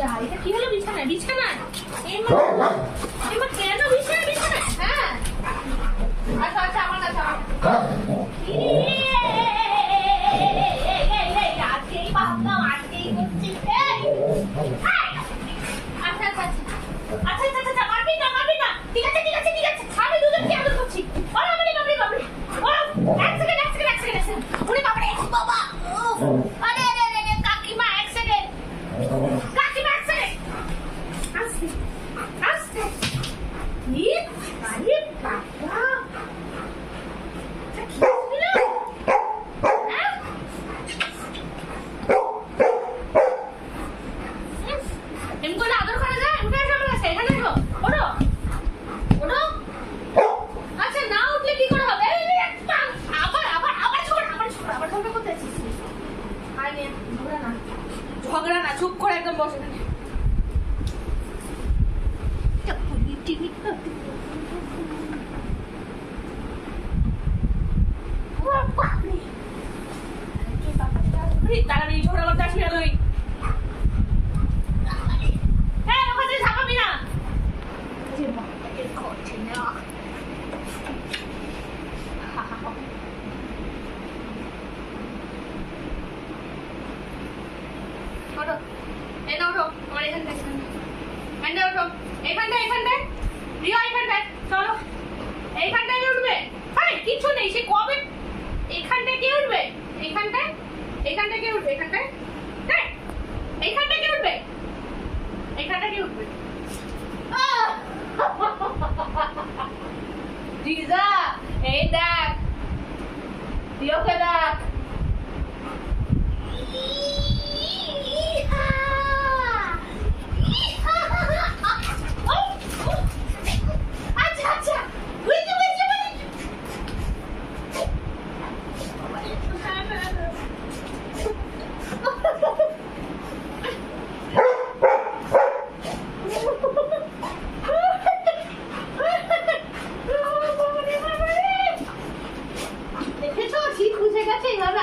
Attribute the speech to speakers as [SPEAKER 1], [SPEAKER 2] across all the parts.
[SPEAKER 1] যা এটা কি হলো বিছানায় বিছানায় এমা এমা কেন বিছানায় বিছানায় হ্যাঁ আচ্ছা আচ্ছা আমার কাছে আজকেই ভাবলাম আজকেই করছি আচ্ছা আচ্ছা আচ্ছা আচ্ছা আচ্ছা মারবি না ঠিক আছে ঠিক আছে ঠিক আছে আমি দুজনকে আদর করছি বাবারে বাবারে বাবারে এক সেকেন্ড ওরে বাবারে বাবা আরে আরে আরে কাকিমা এক সেকেন্ড আস্তে আস্তে ই আরে বাবা এটা কি হলো এমন করে আদর করা যায় উঠে এসো আমার কাছে এখানে এসো ওঠো ওঠো আচ্ছা না উঠলে কি করে হবে আবার ঝগড়া করতে আছিস আয় নে ঝগড়া না চুপ করে একদম বসে তাড়াতাড়ি ঝগড়া করতে আসবি না তুই হ্যাঁ ওখানে ঝাঁপাবি না করছে না ওঠো এনে ওঠো আমার এখানটায় ওঠো এইখানটায় রিয়া এইখানটায় চলো এইখানটায় উঠবে হ্যাঁ কিছু নেই সে কবে এইখানটায় কে উঠবে এইখানটায় কে উঠবে এইখানটায় হ্যাঁ এইখানটায় কে উঠবে জিজা এই দেখ রিয়াকে দেখ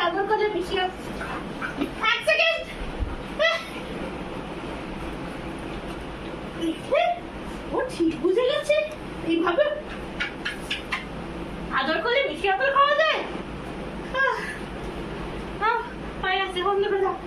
[SPEAKER 1] আদর করে বেশি এক সেকেন্ড ও ঠিক বুঝে গেছে এইভাবে আদর করে বেশি আদর খাওয়া যায় পায়ে আছে বন্ধ করে দাও